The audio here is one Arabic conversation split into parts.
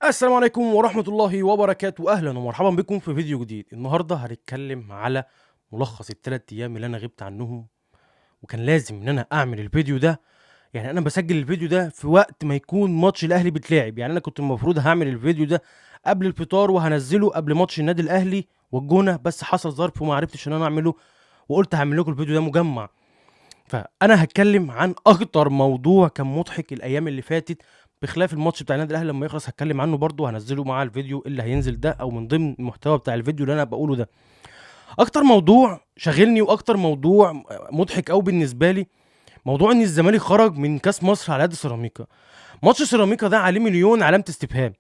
السلام عليكم ورحمة الله وبركاته، أهلا ومرحبا بكم في فيديو جديد. النهاردة هنتكلم على ملخص التلات أيام اللي أنا غبت عنهم، وكان لازم إن أنا أعمل الفيديو ده. يعني أنا بسجل الفيديو ده في وقت ما يكون ماتش الأهلي بيتلعب، يعني أنا كنت المفروض هعمل الفيديو ده قبل الفطار وهنزله قبل ماتش النادي الأهلي والجونة، بس حصل ظرف وما عرفتش إن أنا أعمله، وقلت هعمل لكم الفيديو ده مجمع. فانا هتكلم عن اكتر موضوع كان مضحك الايام اللي فاتت، بخلاف الماتش بتاع النادي الاهلي لما يخلص هتكلم عنه برضه، هنزله مع الفيديو اللي هينزل ده او من ضمن المحتوى بتاع الفيديو اللي انا بقوله ده. اكتر موضوع شاغلني واكتر موضوع مضحك قوي بالنسبه لي، موضوع ان الزمالك خرج من كاس مصر على يد سيراميكا. ماتش سيراميكا ده عليه مليون علامه استفهام.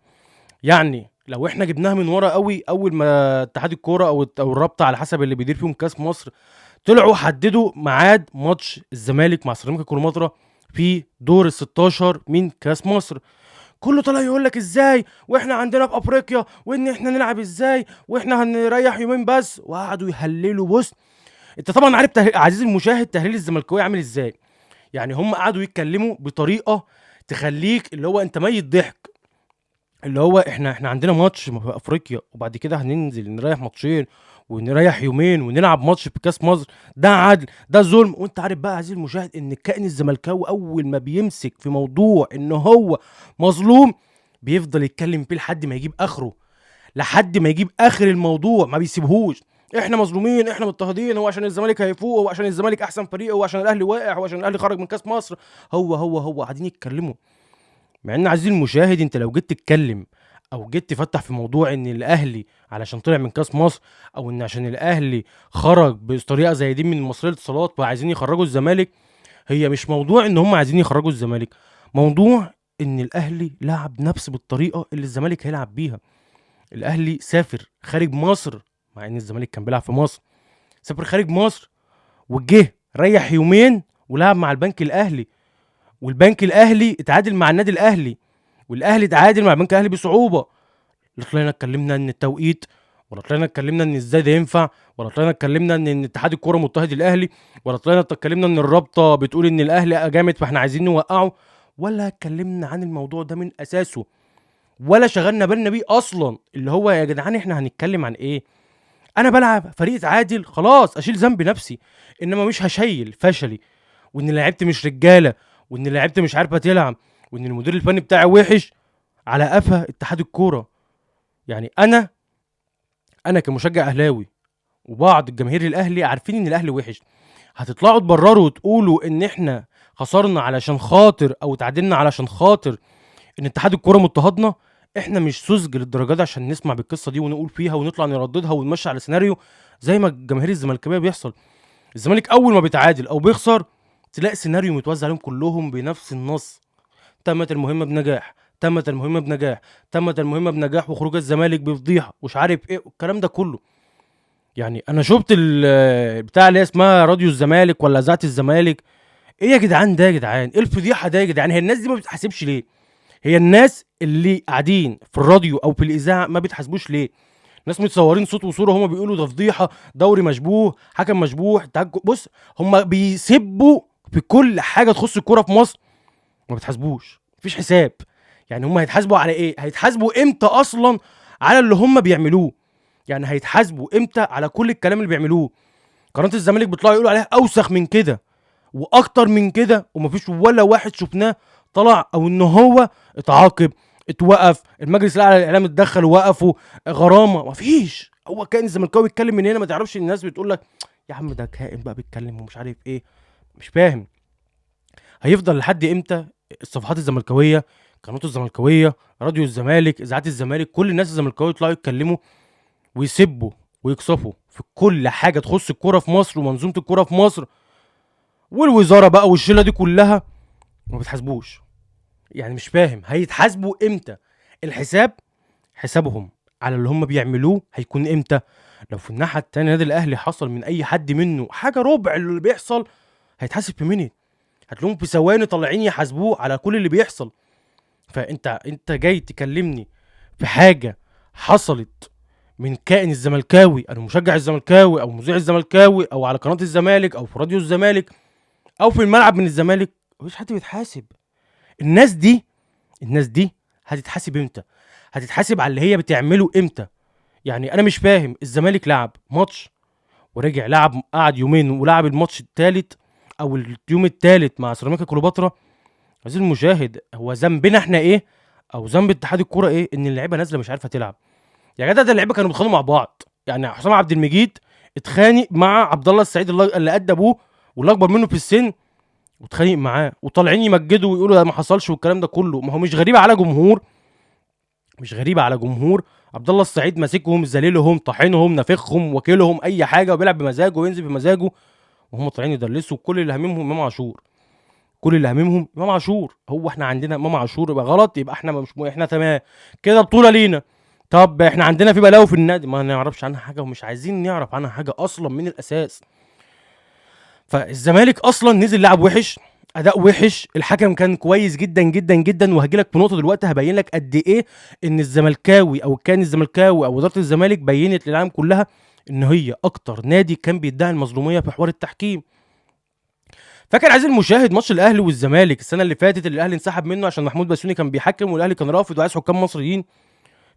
يعني لو احنا جبناها من ورا قوي، اول ما اتحاد الكوره او الرابطه على حسب اللي بيدير فيهم كاس مصر طلعوا حددوا ميعاد ماتش الزمالك مع سيراميكا كليوباترا في دور ال 16 من كاس مصر، كله طلع يقول لك ازاي واحنا عندنا في افريقيا وان احنا نلعب ازاي واحنا هنريح يومين بس، وقعدوا يهللوا. بص، انت طبعا عارف عزيزي المشاهد تهليل الزملكاويه عامل ازاي. يعني هم قعدوا يتكلموا بطريقه تخليك اللي هو انت ميت ضحك، اللي هو احنا عندنا ماتش في افريقيا وبعد كده هننزل نريح ماتشين ونريح يومين ونلعب ماتش في كاس مصر، ده عدل ده ظلم. وانت عارف بقى عزيزي المشاهد ان الكائن الزملكاوي اول ما بيمسك في موضوع ان هو مظلوم بيفضل يتكلم فيه لحد ما يجيب اخره، لحد ما يجيب اخر الموضوع ما بيسيبهوش. احنا مظلومين، احنا مضطهدين، هو عشان الزمالك هيفوق، هو عشان الزمالك احسن فريق، هو عشان الاهلي واقع، هو عشان الاهلي خرج من كاس مصر. هو قاعدين يتكلموا، مع ان عزيزي المشاهد انت لو جيت تتكلم او جيت تفتح في موضوع ان الاهلي علشان طلع من كاس مصر، او ان عشان الاهلي خرج بطريقه زي دي من مصرية الاتصالات وعايزين يخرجوا الزمالك، هي مش موضوع ان هم عايزين يخرجوا الزمالك، موضوع ان الاهلي لعب نفس بالطريقه اللي الزمالك هيلعب بيها. الاهلي سافر خارج مصر، مع ان الزمالك كان بيلعب في مصر، سافر خارج مصر وجه ريح يومين ولعب مع البنك الاهلي، والبنك الاهلي اتعادل مع النادي الاهلي، والاهلي اتعادل مع البنك الاهلي بصعوبه. لا طلعنا اتكلمنا ان التوقيت، ولا طلعنا اتكلمنا ان ازاي ده ينفع، ولا طلعنا اتكلمنا ان اتحاد الكوره مضطهد الاهلي، ولا طلعنا اتكلمنا ان الرابطه بتقول ان الاهلي جامد فاحنا عايزين نوقعه، ولا اتكلمنا عن الموضوع ده من اساسه، ولا شغلنا بالنا بيه اصلا. اللي هو يا جدعان احنا هنتكلم عن ايه؟ انا بلعب فريق اتعادل خلاص اشيل ذنب نفسي، انما مش هشيل فشلي، وان لعيبتي مش رجاله، وان لعيبتي مش عارفه تلعب، وان المدير الفني بتاعي وحش على قفا اتحاد الكوره. يعني انا كمشجع اهلاوي وبعض الجماهير الاهلي عارفين ان الاهلي وحش، هتطلعوا تبرروا وتقولوا ان احنا خسرنا علشان خاطر او تعادلنا علشان خاطر ان اتحاد الكوره مضطهدنا؟ احنا مش سذج للدرجه دي عشان نسمع بالقصه دي ونقول فيها ونطلع نرددها ونمشي على سيناريو زي ما الجماهير الزملكاويه بيحصل. الزمالك اول ما بيتعادل او بيخسر تلاقي سيناريو متوزع عليهم كلهم بنفس النص: تمت المهمه بنجاح، تمت المهمه بنجاح، تمت المهمه بنجاح، وخروج الزمالك بفضيحه، ومش عارف ايه الكلام ده كله. يعني انا شفت بتاع اللي هي اسمها راديو الزمالك ولا اذاعه الزمالك، ايه يا جدعان ده؟ يا جدعان ايه الفضيحه ده؟ يا جدعان هي الناس دي ما بتتحاسبش ليه؟ هي الناس اللي قاعدين في الراديو او في الاذاعه ما بتحاسبوش ليه؟ ناس متصورين صوت وصوره هما بيقولوا ده فضيحه، دوري مشبوه، حكم مشبوه، بص، هما بيسبوا في كل حاجه تخص الكوره في مصر، ما بتحاسبوش، مفيش حساب. يعني هم هيتحاسبوا على ايه؟ هيتحاسبوا امتى اصلا على اللي هم بيعملوه؟ يعني هيتحاسبوا امتى على كل الكلام اللي بيعملوه؟ قناه الزمالك بيطلعوا يقولوا عليها اوسخ من كده واكتر من كده، ومفيش ولا واحد شفناه طلع او ان هو اتعاقب، اتوقف، المجلس الاعلى للاعلام اتدخل ووقفوا، غرامه، مفيش. هو كائن الزملكاوي بيتكلم من هنا، ما تعرفش الناس بتقول لك يا عم ده كائن بقى بيتكلم ومش عارف ايه، مش فاهم. هيفضل لحد امتى الصفحات الزملكاويه، قناته الزملكاويه، راديو الزمالك، اذاعات الزمالك، كل الناس الزملكاويه يطلعوا يتكلموا ويسبوا ويقصفوا في كل حاجه تخص الكوره في مصر ومنظومه الكوره في مصر والوزاره بقى والشله دي كلها، وما بتحاسبوش؟ يعني مش فاهم هيتحاسبوا امتى؟ الحساب حسابهم على اللي هم بيعملوه هيكون امتى؟ لو في الناحيه التانيه النادي الاهلي حصل من اي حد منه حاجه ربع اللي بيحصل، هيتحاسب في مينيت، هتلاقيهم في ثواني طالعين يحاسبوه على كل اللي بيحصل. فانت جاي تكلمني في حاجه حصلت من كائن الزملكاوي، انا مشجع الزملكاوي او مذيع الزملكاوي او على قناه الزمالك او في راديو الزمالك او في الملعب من الزمالك، مفيش حد بيتحاسب. الناس دي الناس دي هتتحاسب امتى؟ هتتحاسب على اللي هي بتعمله امتى؟ يعني انا مش فاهم، الزمالك لعب ماتش ورجع لعب، قعد يومين ولعب الماتش الثالث او اليوم الثالث مع سيراميكا كليوباترا. عزيزي المشاهد، هو ذنبنا احنا ايه او ذنب اتحاد الكوره ايه ان اللعيبه نازله مش عارفه تلعب؟ يا جدع ده اللعيبه كانوا بيتخانقوا مع بعض، يعني حسام عبد المجيد اتخانق مع عبد الله السعيد اللي قد ابوه واللي اكبر منه في السن، واتخانق معاه وطالعين يمجدوا ويقولوا ده ما حصلش والكلام ده كله. ما هو مش غريبه على جمهور، مش غريبه على جمهور عبد الله السعيد ماسكهم ذليلهم طاحنهم نافخهم وكيلهم اي حاجه وبيلعب بمزاجه وينزل بمزاجه، وهم طالعين يدلسوا. كل اللي هاممهم امام عاشور، كل اللي هاممهم امام عاشور. هو احنا عندنا امام عاشور يبقى غلط، يبقى احنا مش احنا تمام كده بطوله لينا. طب احنا عندنا في بلاوي في النادي ما نعرفش عنها حاجه ومش عايزين نعرف عنها حاجه اصلا من الاساس. فالزمالك اصلا نزل لعب وحش، اداء وحش، الحكم كان كويس جدا جدا جدا. وهجيلك في نقطه دلوقتي هبين لك قد ايه ان الزملكاوي او كان الزملكاوي او اداره الزمالك بينت للعالم كلها ان هي اكتر نادي كان بيدعي المظلوميه في حوار التحكيم. فاكر عايز المشاهد ماتش الاهلي والزمالك السنه اللي فاتت اللي الاهلي انسحب منه عشان محمود بسيوني كان بيحكم والاهلي كان رافض وعايز حكام مصريين؟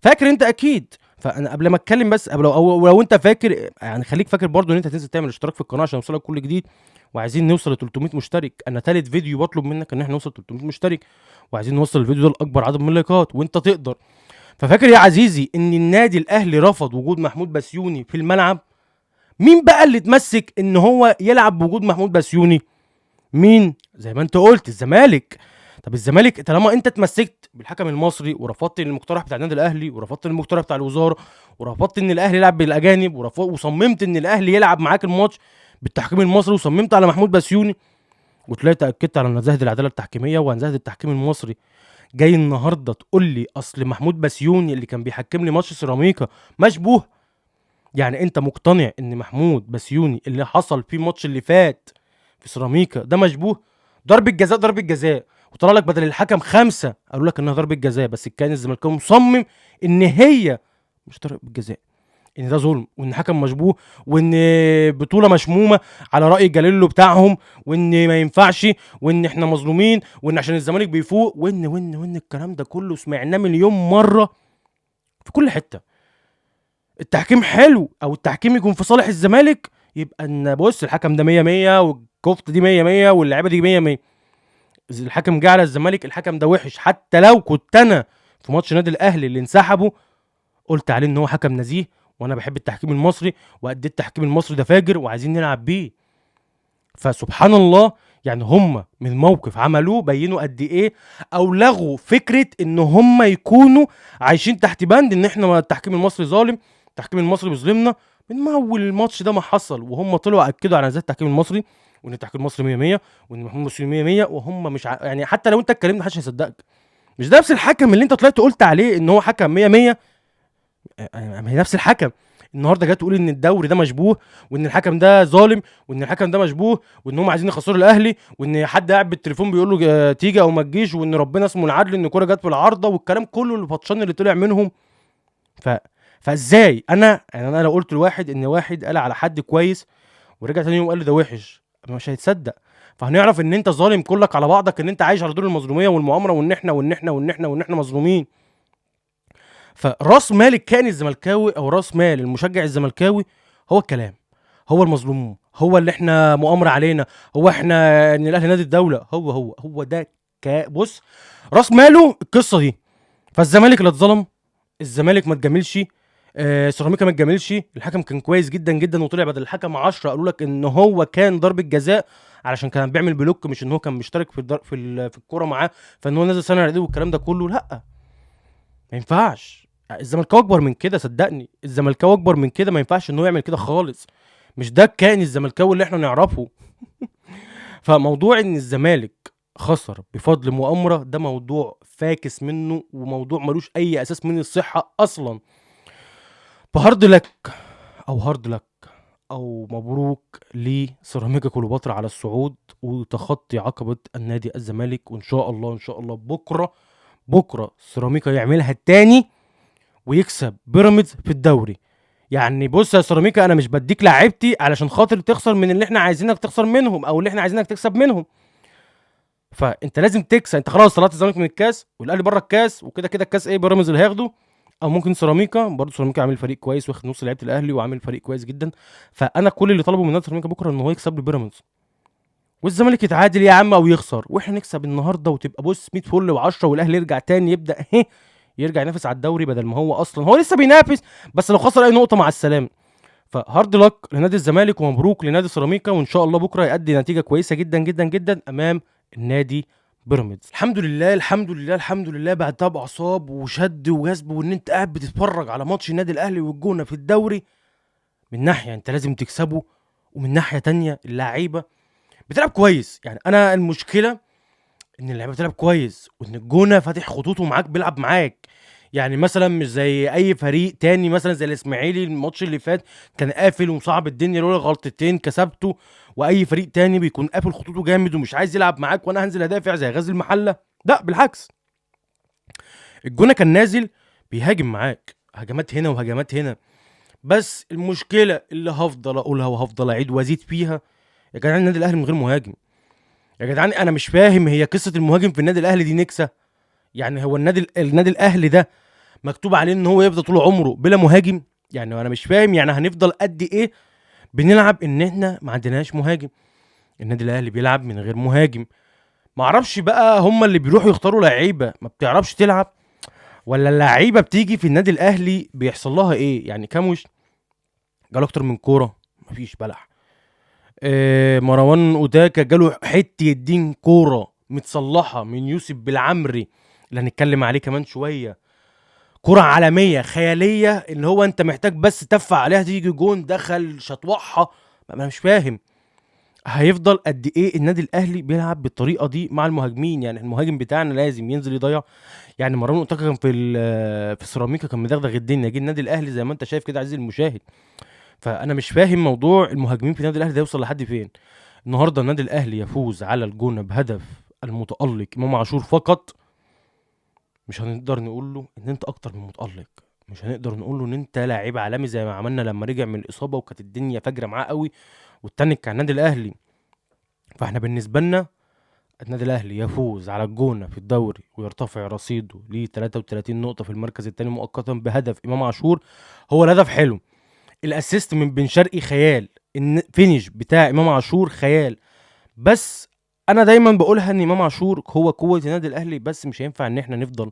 فاكر انت اكيد. فانا قبل ما اتكلم بس قبل أو لو انت فاكر يعني خليك فاكر برضو ان انت تنزل تعمل اشتراك في القناه عشان يوصلك كل جديد. وعايزين نوصل ل 300 مشترك، انا تالت فيديو بطلب منك ان احنا نوصل 300 مشترك، وعايزين نوصل الفيديو ده لاكبر عدد من اللايكات وانت تقدر. ففاكر يا عزيزي ان النادي الاهلي رفض وجود محمود بسيوني في الملعب؟ مين بقى اللي اتمسك ان هو يلعب بوجود محمود بسيوني؟ مين؟ زي ما انت قلت الزمالك. طب الزمالك طالما انت اتمسكت بالحكم المصري ورفضت المقترح بتاع النادي الاهلي ورفضت المقترح بتاع الوزاره ورفضت ان الاهلي يلعب بالاجانب وصممت ان الاهلي يلعب معاك الماتش بالتحكيم المصري وصممت على محمود بسيوني وطلعت اكدت على نزاهه العداله التحكيميه ونزاهه التحكيم المصري، جاي النهارده تقول لي اصل محمود بسيوني اللي كان بيحكم لي ماتش سيراميكا مشبوه؟ يعني انت مقتنع ان محمود بسيوني اللي حصل فيه الماتش اللي فات في سيراميكا ده مشبوه؟ ضربة جزاء، ضربة جزاء، وطلع لك بدل الحكم 5 قالوا لك انها ضربة جزاء، بس كان الزمالكاوي مصمم ان هي مش ضربة جزاء، ان ده ظلم وان الحكم مشبوه وان بطولة مشمومة على رأي جاليلو بتاعهم وان ما ينفعش وان احنا مظلومين وان عشان الزمالك بيفوق وان الكلام ده كله سمعناه مليون مرة في كل حتة. التحكيم حلو او التحكيم يكون في صالح الزمالك يبقى ان بص الحكم ده 100 100 والكفته دي 100 100 واللعيبه دي 100 100. الحكم جه على الزمالك الحكم ده وحش، حتى لو كنت انا في ماتش نادي الاهلي اللي انسحبوا قلت عليه ان هو حكم نزيه وانا بحب التحكيم المصري وقد التحكيم المصري ده فاجر وعايزين نلعب بيه. فسبحان الله، يعني هم من موقف عملوه بينوا قد ايه او لغوا فكره ان هم يكونوا عايشين تحت بند ان احنا التحكيم المصري ظالم، التحكيم المصري بيظلمنا. من اول الماتش ده ما حصل وهم طلعوا اكدوا على نزاهه التحكيم المصري وان التحكيم المصري 100 100 وان محمود مسلم 100 100 وهم مش يعني حتى لو انت اتكلمت محدش هيصدقك. مش ده نفس الحكم اللي انت طلعت قلت عليه ان هو حكم 100 100؟ ما هي نفس الحكم النهارده جاي تقول ان الدوري ده مشبوه وان الحكم ده ظالم وان الحكم ده مشبوه وان هم عايزين يخسروا الاهلي وان حد قاعد بالتليفون بيقول له تيجي او ما تجيش وان ربنا اسمه العدل ان الكوره جت في العارضه والكلام كله الفطشان اللي طلع منهم. ف فازاي انا لو قلت لواحد ان واحد قال على حد كويس ورجع تاني يوم قال له ده وحش مش هيتصدق. فهنعرف ان انت ظالم كلك على بعضك، ان انت عايش على دور المظلوميه والمؤامره وان احنا مظلومين. فراس مال الكائن الزملكاوي او راس مال المشجع الزملكاوي هو الكلام، هو المظلومون، هو اللي احنا مؤامره علينا، هو احنا ان الاهلي نادي الدوله، هو ده بص راس ماله القصه دي. فالزمالك اللي اتظلم، الزمالك ما تجاملش، سيراميكا ما تجاملش، الحكم كان كويس جدا جدا وطلع بدل الحكم 10 قالوا لك ان هو كان ضربه جزاء علشان كان بيعمل بلوك مش ان هو كان مشترك في الكوره معاه فان هو نزل سنه عليه والكلام ده كله. لا ما ينفعش، الزمالكاوي اكبر من كده صدقني، الزمالكاوي اكبر من كده، ما ينفعش ان هو يعمل كده خالص، مش ده الكائن الزملكاوي اللي احنا نعرفه. فموضوع ان الزمالك خسر بفضل مؤامره ده موضوع فاكس منه وموضوع ملوش اي اساس من الصحه اصلا. فهارد لك او هارد لك او مبروك لسيراميكا كليوباترا على الصعود وتخطي عقبه النادي الزمالك، وان شاء الله ان شاء الله بكره سيراميكا يعملها التاني ويكسب بيراميدز في الدوري. يعني بص يا سيراميكا انا مش بديك لعيبتي علشان خاطر تخسر من اللي احنا عايزينك تخسر منهم او اللي احنا عايزينك تكسب منهم. فانت لازم تكسب. انت خلاص طلعت الزمالك من الكاس والاهلي بره الكاس، وكده كده الكاس ايه بيراميدز اللي هياخده، او ممكن سيراميكا. برضه سيراميكا عامل فريق كويس، واخد نص لعيبه الاهلي وعامل فريق كويس جدا. فانا كل اللي طلبه من نادي سيراميكا بكره ان هو يكسب لبيراميدز، والزمالك يتعادل يا عم او يخسر، واحنا نكسب النهارده وتبقى بص 100 فل و10، والاهلي يرجع تاني يبدا يرجع ينافس على الدوري، بدل ما هو اصلا هو لسه بينافس، بس لو خسر اي نقطه مع السلامه. فهارد لك لنادي الزمالك ومبروك لنادي سيراميكا، وان شاء الله بكره يؤدي نتيجه كويسه جدا جدا جدا امام النادي بيراميدز. الحمد لله الحمد لله الحمد لله، بعد تعب اعصاب وشد وجذب، وان انت قاعد بتتفرج على ماتش النادي الاهلي والجونه في الدوري، من ناحيه انت لازم تكسبه، ومن ناحيه تانية اللعيبه بتلعب كويس. يعني انا المشكله ان اللعيبه بتلعب كويس، وان الجونه فاتح خطوطه معاك بيلعب معاك. يعني مثلا مش زي اي فريق تاني، مثلا زي الاسماعيلي الماتش اللي فات كان قافل ومصعب الدنيا، لولا غلطتين كسبته. واي فريق تاني بيكون قافل خطوطه جامد ومش عايز يلعب معاك، وانا هنزل ادافع زي غزل المحله. لا بالعكس، الجونه كان نازل بيهاجم معاك هجمات هنا وهجمات هنا. بس المشكله اللي هفضل اقولها وهفضل اعيد وازيد فيها، يا جدعان النادي الاهلي من غير مهاجم. يا جدعان انا مش فاهم، هي قصه المهاجم في النادي الاهلي دي نكسه؟ يعني هو النادي الاهلي ده مكتوب عليه ان هو يفضل طول عمره بلا مهاجم؟ يعني انا مش فاهم، يعني هنفضل قد ايه بنلعب ان احنا ما عندناش مهاجم؟ النادي الاهلي بيلعب من غير مهاجم. ما اعرفش بقى هم اللي بيروحوا يختاروا لعيبه ما بتعرفش تلعب، ولا اللعيبه بتيجي في النادي الاهلي بيحصل لها ايه؟ يعني كاموش جاله اكتر من كوره مفيش بلح. مروان اوتاكا جاله حته الدين كوره متصلحه من يوسف بالعمري اللي هنتكلم عليه كمان شويه، كرة عالمية خيالية اللي هو انت محتاج بس تدفع عليها تيجي جون، دخل شطوحها. انا مش فاهم هيفضل قد ايه النادي الاهلي بيلعب بالطريقه دي مع المهاجمين. يعني المهاجم بتاعنا لازم ينزل يضيع. يعني مروان اوتاكا كان في سيراميكا كان مدغدغ الدنيا، جه النادي الاهلي زي ما انت شايف كده عزيزي المشاهد. فانا مش فاهم موضوع المهاجمين في النادي الاهلي ده يوصل لحد فين. النهارده النادي الاهلي يفوز على الجونه بهدف المتالق امام عاشور فقط، مش هنقدر نقول له ان انت اكتر من متالق، مش هنقدر نقول له ان انت لاعب عالمي زي ما عملنا لما رجع من الاصابه وكانت الدنيا فجره معاه قوي والتاني كان النادي الاهلي. فاحنا بالنسبه لنا النادي الاهلي يفوز على الجونه في الدوري ويرتفع رصيده ل 33 نقطه في المركز الثاني مؤقتا بهدف امام عاشور. هو الهدف حلو، الاسيست من بن شرقي خيال، الفينش بتاع امام عاشور خيال. بس انا دايما بقولها ان امام عاشور هو قوه النادي الاهلي، بس مش هينفع ان احنا نفضل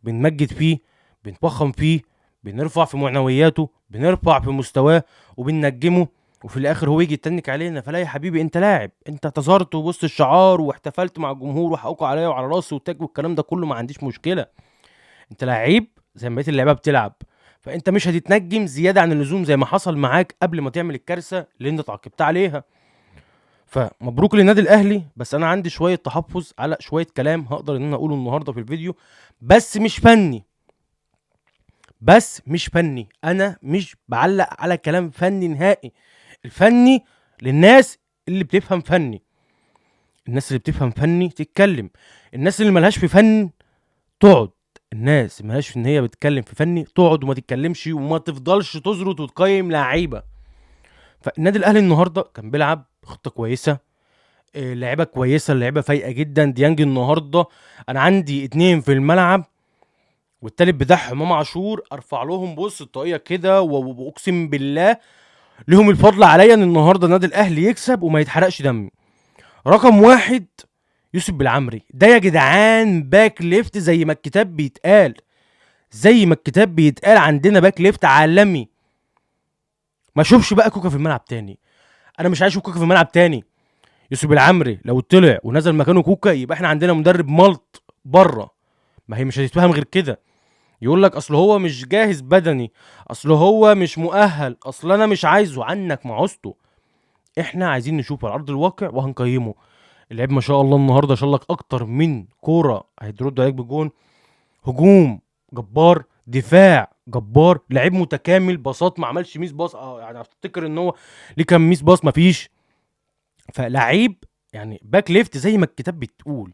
بنمجد فيه، بنفخم فيه، بنرفع في معنوياته، بنرفع في مستواه وبننجمه، وفي الاخر هو يجي يتنك علينا. فلا يا حبيبي، انت لاعب، انت اعتذرت وبص الشعار واحتفلت مع الجمهور وحقوقوا عليا وعلى راسي وتاج والكلام ده كله، ما عنديش مشكله. انت لعيب زي ما بقيه اللعيبه بتلعب، فانت مش هتتنجم زياده عن اللزوم زي ما حصل معاك قبل ما تعمل الكارثه اللي انت اتعاقبت عليها. فمبروك للنادي الاهلي، بس انا عندي شويه تحفظ على شويه كلام هقدر ان انا اقوله النهارده في الفيديو، بس مش فني. انا مش بعلق على كلام فني نهائي. الفني للناس اللي بتفهم فني، الناس اللي بتفهم فني تتكلم، الناس اللي ملهاش في فن تقعد. الناس اللي ملهاش في ان هي بتتكلم في فني تقعد وما تتكلمش وما تفضلش تزرط وتقيم لعيبه. فالنادي الاهلي النهارده كان بيلعب خطه كويسه، لعيبه كويسه، اللعيبه فايقه جدا. ديانج النهارده انا عندي 2 في الملعب والتالت بتاعهم امام عاشور، ارفع لهم بص الطاقيه كده واقسم بالله لهم الفضل عليا ان النهارده النادي الاهلي يكسب وما يتحرقش دمي. رقم 1 يوسف بالعمري ده يا جدعان، باك ليفت زي ما الكتاب بيتقال، زي ما الكتاب بيتقال عندنا باك ليفت عالمي. ما اشوفش بقى كوكا في الملعب تاني، انا مش عايز اشوف كوكا في الملعب تاني. يوسف العمري لو طلع ونزل مكانه كوكا يبقى احنا عندنا مدرب ملط بره. ما هي مش هتتفهم غير كده. يقول لك اصل هو مش جاهز بدني، اصل هو مش مؤهل، اصل انا مش عايزه، عنك معوزته. احنا عايزين نشوف على ارض الواقع وهنقيمه. اللعيب ما شاء الله النهارده شال لك اكتر من كوره هيترد عليك بجون، هجوم جبار، دفاع جبار، لعيب متكامل، باصات ما عملش ميس باص. يعني افتكر ان هو ليه كام ميس باص؟ مفيش. فلعيب يعني باك ليفت زي ما الكتاب بتقول.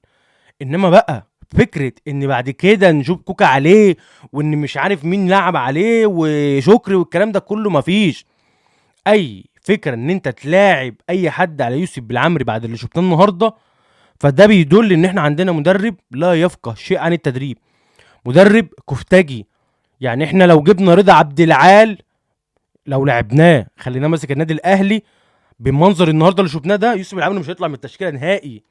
انما بقى فكره ان بعد كده نشوف كوكا عليه وان مش عارف مين لعب عليه وشكري والكلام ده كله، مفيش اي فكره ان انت تلاعب اي حد على يوسف بالعمري بعد اللي شفناه النهارده. فده بيدل ان احنا عندنا مدرب لا يفقه شيء عن التدريب، مدرب كفتاجي. يعني احنا لو جبنا رضا عبد العال، لو لعبناه خليناه ماسك النادي الاهلي بالمنظر النهارده اللي شفناه ده، يوسف العمري مش هيطلع من التشكيله نهائي.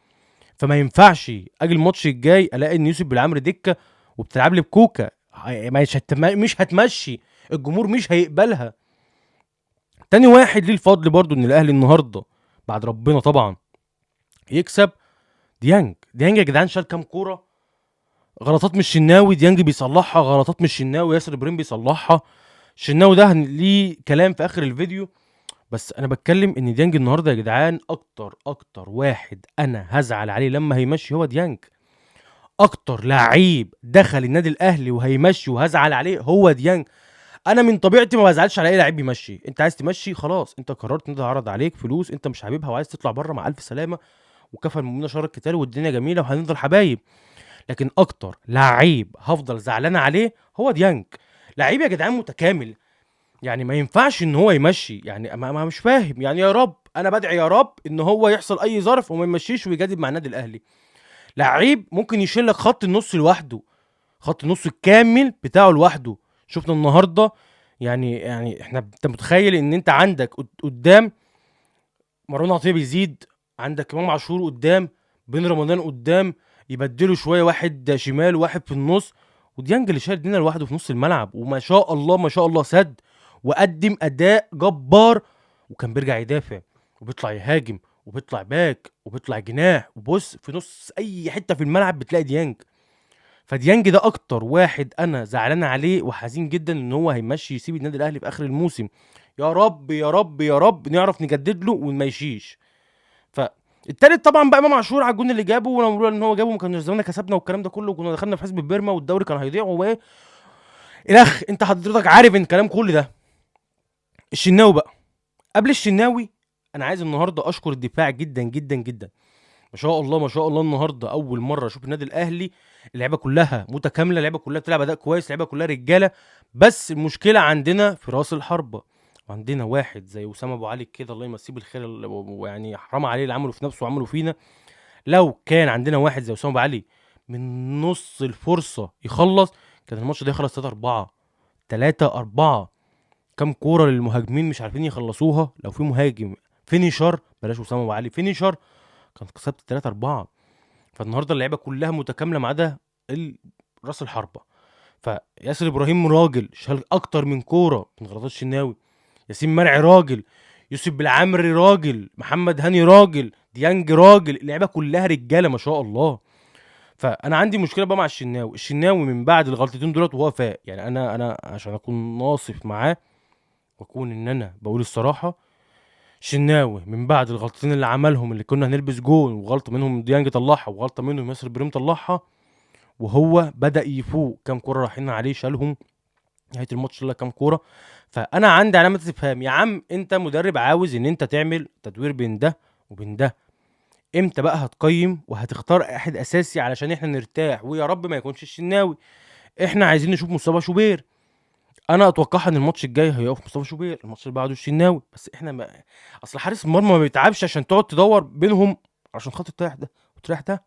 فما ينفعش اجي الماتش الجاي الاقي ان يوسف بالعمري دكه وبتلعب لي بكوكا. مش هتمشي، الجمهور مش هيقبلها. تاني واحد ليه الفضل برضو ان الاهلي النهارده بعد ربنا طبعا يكسب، ديانج يا جدعان شال كام كوره، غلطات من الشناوي ديانج بيصلحها، غلطات من الشناوي ياسر ابراهيم بيصلحها. الشناوي ده ليه كلام في اخر الفيديو، بس انا بتكلم ان ديانج النهارده يا جدعان اكتر واحد انا هزعل عليه لما هيمشي هو ديانج. اكتر لعيب دخل النادي الاهلي وهيمشي وهزعل عليه هو ديانج. انا من طبيعتي ما بزعلش على اي لعيب بيمشي، انت عايز تمشي خلاص، انت قررت ان ده عرض عليك فلوس انت مش حاببها وعايز تطلع بره مع الف سلامه، وكفى المؤمنين شر القتال والدنيا جميله وهنفضل حبايب. لكن اكتر لعيب هفضل زعلان عليه هو ديانج. لعيب يا جدعان متكامل، يعني ما ينفعش ان هو يمشي، يعني ما مش فاهم يعني. يا رب انا بدعي يا رب ان هو يحصل اي ظرف وما يمشيش ويجدد مع النادي الاهلي. لعيب ممكن يشيل لك خط النص لوحده، خط النص الكامل بتاعه لوحده. شفنا النهارده يعني انت متخيل ان انت عندك قدام مروان عطيه بيزيد، عندك امام عاشور قدام، بين رمضان قدام، يبدلوا شويه واحد شمال وواحد في النص، وديانج اللي شايل الدنيا لوحده في نص الملعب. وما شاء الله ما شاء الله سد وقدم اداء جبار، وكان بيرجع يدافع وبيطلع يهاجم وبيطلع باك وبيطلع جناح، وبص في نص اي حته في الملعب بتلاقي ديانج. فديانج ده اكتر واحد انا زعلان عليه وحزين جدا ان هو هيمشي يسيب النادي الاهلي في اخر الموسم. يا رب يا رب يا رب نعرف نجدد له وما يشيش. فالتالت طبعا بقى امام عاشور على الجون اللي جابه، ولولا ان هو جابه ما كناش زماننا كسبنا والكلام ده كله، وكنا دخلنا في حسب بيرما والدوري كان هيضيع وايه الاخ. انت حضرتك عارف ان كلام كل ده. الشناوي بقى، قبل الشناوي انا عايز النهارده اشكر الدفاع جدا جدا جدا. ما شاء الله ما شاء الله النهارده اول مره اشوف النادي الاهلي اللعيبه كلها متكامله، اللعيبه كلها بتلعب اداء كويس، اللعيبه كلها رجاله. بس المشكله عندنا في راس الحربه، وعندنا واحد زي اسامه ابو علي كده الله يمسيه بالخير، ويعني حرام عليه اللي عمله في نفسه وعمله فينا. لو كان عندنا واحد زي اسامه ابو علي من نص الفرصه يخلص، كان الماتش ده يخلص 3-4 3-4. كام كوره للمهاجمين مش عارفين يخلصوها، لو في مهاجم فينيشر بلاش اسامه ابو علي فينيشر كان كسبت 3-4. فالنهارده اللعيبه كلها متكامله ما عدا راس الحربه. فياسر ابراهيم راجل شال اكتر من كوره من غلطات الشناوي، ياسين مرعي راجل، يوسف بالعمري راجل، محمد هاني راجل، ديانج راجل، اللعيبه كلها رجاله ما شاء الله. فانا عندي مشكله بقى مع الشناوي من بعد الغلطتين دولت وهو فاق. يعني انا عشان اكون ناصف معاه واكون ان انا بقول الصراحه، شناوي من بعد الغلطتين اللي عملهم اللي كنا هنلبس جون، وغلطه منهم ديانج طلعها وغلطه منهم ياسر ابراهيم طلعها، وهو بدا يفوق كام كوره رايحين عليه شالهم، نهايه الماتش شال كام كوره. فانا عندي علامه استفهام. يا عم انت مدرب عاوز ان انت تعمل تدوير بين ده وبين ده، امتى بقى هتقيم وهتختار واحد اساسي علشان احنا نرتاح؟ ويا رب ما يكونش الشناوي. احنا عايزين نشوف مصطفى شوبير. انا اتوقعها ان الماتش الجاي هيقف مصطفى شوبير، الماتش اللي بعده الشناوي. بس احنا ما... اصل حارس المرمى ما بيتعبش عشان تقعد تدور بينهم عشان خاطر تريح ده وتريح ده.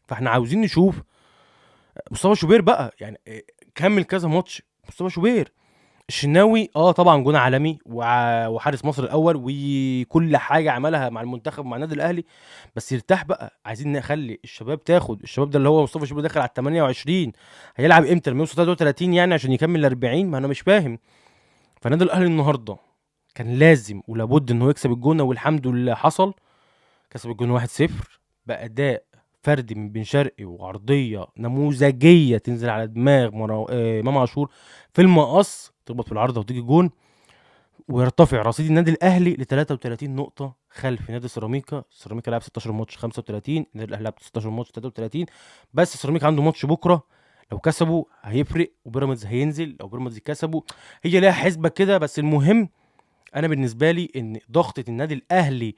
فاحنا عاوزين نشوف مصطفى شوبير بقى، يعني كمل كذا ماتش مصطفى شوبير. الشناوي طبعا جون عالمي وحارس مصر الاول وكل حاجه عملها مع المنتخب ومع النادي الاهلي، بس يرتاح بقى. عايزين نخلي الشباب تاخد، الشباب ده اللي هو مصطفى شوبير داخل على 28، هيلعب امتى لما يوصل 33 يعني عشان يكمل 40؟ ما انا مش فاهم. فالنادي الاهلي النهارده كان لازم ولابد انه يكسب الجونه، والحمد لله حصل. كسب الجونه 1-0 باداء فردي من بن شرقي وعرضيه نموذجيه تنزل على دماغ امام عاشور في المقص، تخبط في العارضه وتيجي جون، ويرتفع رصيد النادي الاهلي ل 33 نقطه خلف نادي سيراميكا. سيراميكا لعب 16 ماتش 35، النادي الاهلي لعب 16 ماتش 33. بس سيراميكا عنده ماتش بكره، لو كسبوا هيفرق، وبيراميدز هينزل لو بيراميدز كسبوا. هي ليها حسبه كده، بس المهم انا بالنسبه لي ان ضغطه النادي الاهلي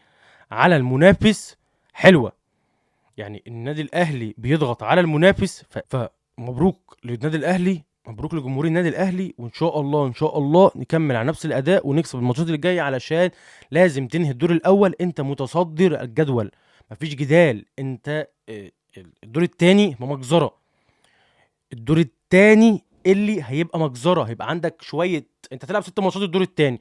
على المنافس حلوه. يعني النادي الاهلي بيضغط على المنافس، فمبروك للنادي الاهلي، مبروك لجمهور النادي الاهلي، وان شاء الله ان شاء الله نكمل على نفس الاداء ونكسب الماتشات اللي جايه، علشان لازم تنهي الدور الاول انت متصدر الجدول. مفيش جدال. انت الدور التاني هو مجزره. الدور التاني اللي هيبقى مجزره، هيبقى عندك شويه. انت تلعب 6 ماتشات الدور التاني،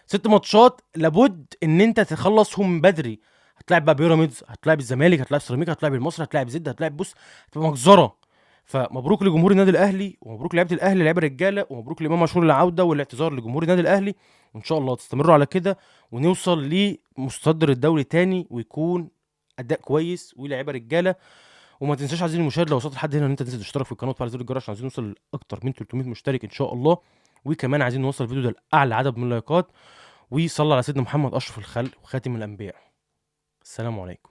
6 ماتشات لابد ان انت تخلصهم من بدري. هتلاعب بقى بيراميدز، هتلاعب الزمالك، هتلاعب سيراميكا، هتلاعب المصري، هتلاعب زد، هتلاعب بص، هتبقى مجزره. فمبروك لجمهور النادي الاهلي، ومبروك لعيبه الاهلي، لعيبه رجاله، ومبروك لامام عاشور العوده والاعتذار لجمهور النادي الاهلي. وان شاء الله تستمروا على كده، ونوصل لمتصدر الدوري تاني، ويكون اداء كويس ولاعيبه رجاله. وما تنساش عايزين المشاهد، لو وصلت لحد هنا ان انت تنزل تشترك في القناه وتفعل زر الجرس، عشان عايزين نوصل لاكتر من 300 مشترك ان شاء الله. وكمان عايزين نوصل الفيديو ده لاعلى عدد من اللايكات. وصلى على سيدنا محمد اشرف الخلق وخاتم الانبياء. السلام عليكم.